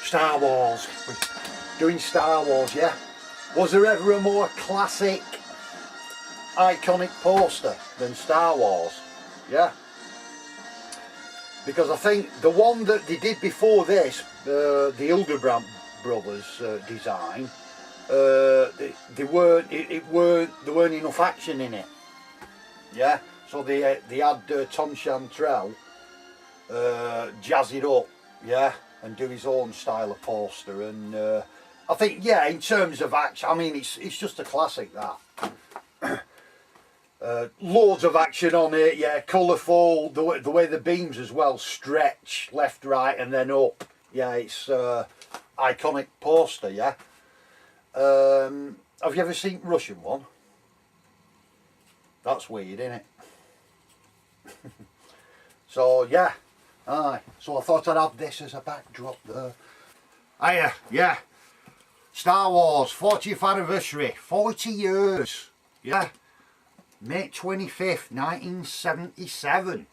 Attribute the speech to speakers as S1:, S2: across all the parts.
S1: Star Wars. We're doing Star Wars, yeah. Was there ever a more classic, iconic poster than Star Wars? Yeah. Because I think the one that they did before this, the Hildebrandt brothers design, there weren't enough action in it. Yeah. So they had Tom Chantrell jazz it up, yeah, and do his own style of poster. And I think, yeah, in terms of action, I mean, it's just a classic, that. Loads of action on it, yeah, colourful, the way the beams as well stretch left, right and then up. Yeah, it's iconic poster, yeah. Have you ever seen Russian one? That's weird, isn't it? So, yeah. Aye. So I thought I'd have this as a backdrop there. Hiya, yeah. Star Wars 40th anniversary, 40 years. Yeah. May 25th, 1977.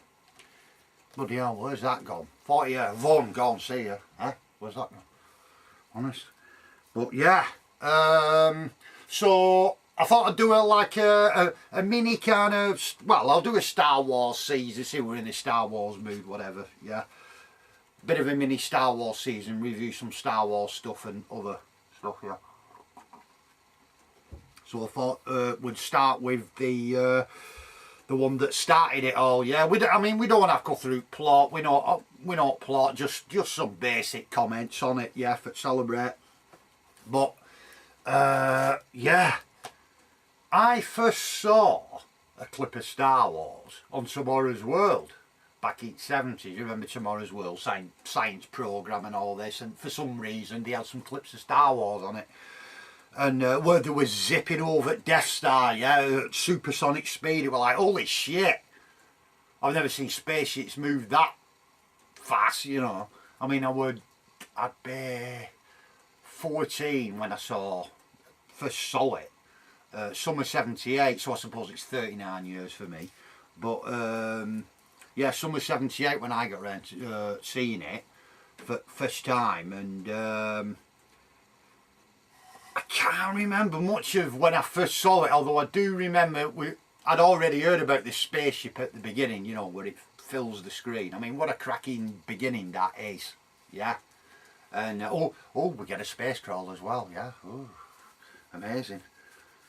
S1: Bloody hell, where's that gone? 40 years. Vaughan, go and see her. Eh? Where's that gone? Honest. But yeah. So I thought I'd do a mini kind of, well, I'll do a Star Wars season, see we're in the Star Wars mood, whatever, yeah. Bit of a mini Star Wars season, review some Star Wars stuff and other stuff, yeah. So I thought we'd start with the one that started it all, yeah. I mean, we don't want to go through plot, we not plot, just some basic comments on it, yeah, for celebrate. But, yeah. I first saw a clip of Star Wars on Tomorrow's World back in the 70s. You remember Tomorrow's World, science programme and all this, and for some reason they had some clips of Star Wars on it. And where they were zipping over at Death Star, yeah, at supersonic speed, it was like, holy shit, I've never seen spaceships move that fast, you know. I mean, I'd be 14 when I first saw it. Summer 78, so I suppose it's 39 years for me. But yeah, summer 78 when I got around to seeing it for first time, and I can't remember much of when I first saw it, although I do remember I'd already heard about this spaceship at the beginning, you know, where it fills the screen. I mean, what a cracking beginning that is, yeah. And oh, we get a space crawl as well, yeah. Ooh, amazing.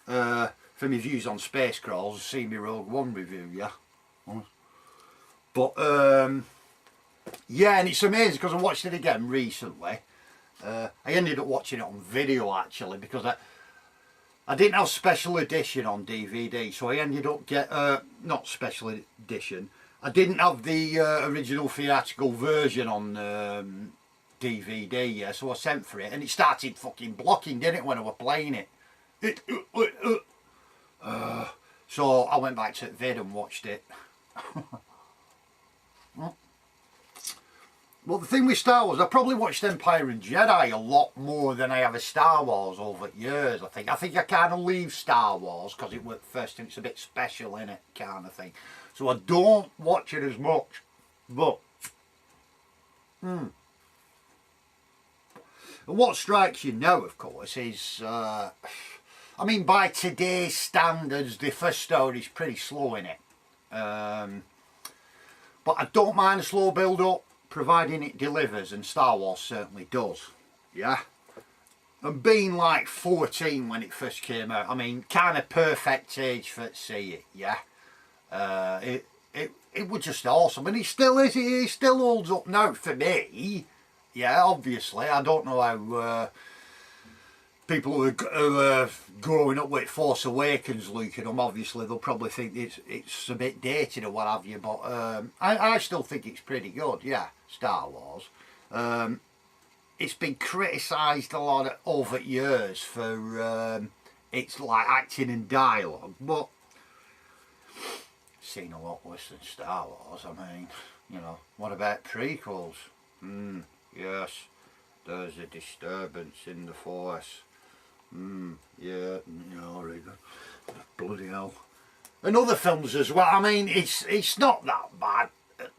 S1: For my views on space crawls, see me Rogue One review, yeah. But yeah, and it's amazing because I watched it again recently. I ended up watching it on video actually, because I didn't have special edition on DVD, so I ended up not special edition. I didn't have the original theatrical version on DVD, yeah, so I sent for it, and it started fucking blocking, didn't it, when I was playing it. So I went back to vid and watched it. Well, the thing with Star Wars, I probably watched Empire and Jedi a lot more than I have a Star Wars over the years, I think. I kind of leave Star Wars because it worked first and it's a bit special in it, kind of thing. So I don't watch it as much. But and what strikes you now, of course, is I mean, by today's standards, the first story is pretty slow in it. But I don't mind a slow build-up, providing it delivers, and Star Wars certainly does. Yeah? And being like 14 when it first came out, I mean, kind of perfect age for to see it, yeah? It was just awesome, and it still is, it still holds up now for me. Yeah, obviously, I don't know how people who are growing up with Force Awakens look at them, obviously they'll probably think it's a bit dated or what have you, but I still think it's pretty good, yeah, Star Wars. It's been criticised a lot over years for its like acting and dialogue, but I've seen a lot worse than Star Wars. I mean, you know, what about prequels? Yes, there's a disturbance in the Force. Yeah, no, bloody hell. And other films as well. I mean, it's not that bad.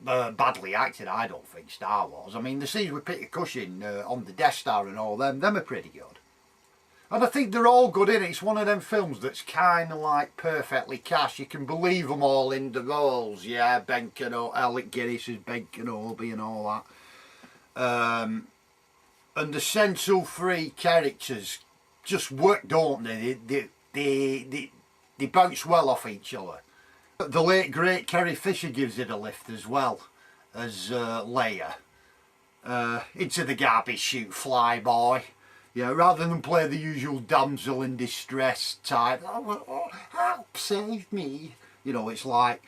S1: badly acted, I don't think, Star Wars. I mean, the scenes with Peter Cushing on the Death Star and all them are pretty good. And I think they're all good in it. It's one of them films that's kind of like perfectly cast. You can believe them all in the roles. Yeah, Ben Kenobi, Alec Guinness is Ben Kenobi and all that. And the Sensu free characters just work, don't they? They bounce well off each other. The late great Carrie Fisher gives it a lift as well as Leia. Into the garbage chute, Flyboy. Yeah, rather than play the usual damsel in distress type, oh, help, save me. You know, it's like,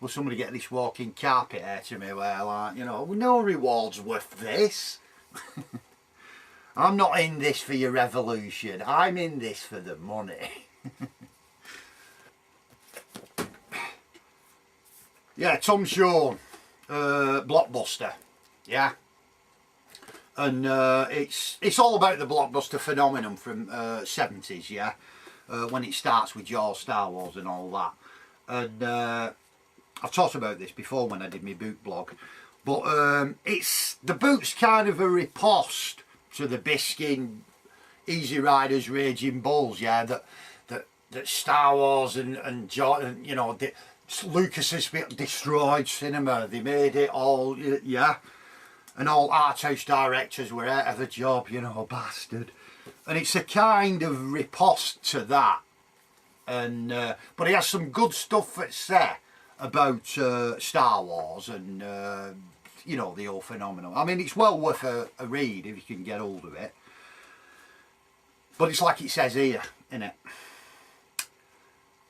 S1: will somebody get this walking carpet here to me where, like, you know, no reward's worth this. I'm not in this for your revolution, I'm in this for the money. Yeah, Tom Shaw, Blockbuster, yeah. And it's all about the blockbuster phenomenon from 70s, yeah, when it starts with Jaws, Star Wars and all that. And I've talked about this before when I did my boot blog, but the boot's kind of a riposte to the Biskin, Easy Riders, Raging Bulls, yeah, that Star Wars and you know, Lucas has destroyed cinema. They made it all, yeah. And all art house directors were out of a job, you know, bastard. And it's a kind of riposte to that. And but he has some good stuff that's there about Star Wars and, you know, the whole phenomenon. I mean, it's well worth a read if you can get hold of it. But it's like it says here, innit?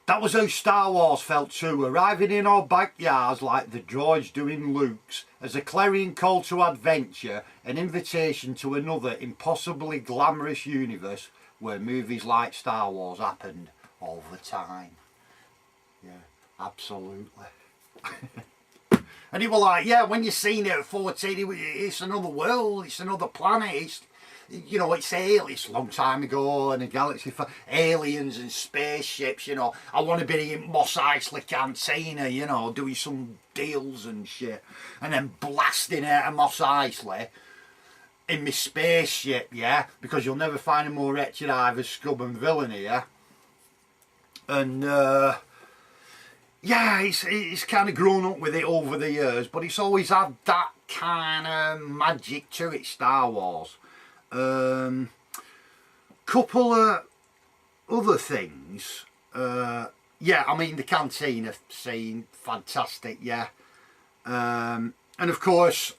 S1: That was how Star Wars felt too, arriving in our backyards like the droids doing Luke's, as a clarion call to adventure, an invitation to another impossibly glamorous universe where movies like Star Wars happened all the time. Yeah, absolutely. And he was like, yeah, when you seen it at 14, it's another world, it's another planet, it's, you know, it's a long time ago in a galaxy for aliens and spaceships, you know. I want to be in Mos Eisley Cantina, you know, doing some deals and shit. And then blasting out of Mos Eisley in my spaceship, yeah, because you'll never find a more wretched hive of scum and villainy, yeah. And, yeah, it's kind of grown up with it over the years, but it's always had that kind of magic to it, Star Wars. Couple of other things. Yeah, I mean, the cantina scene, fantastic, yeah. And of course,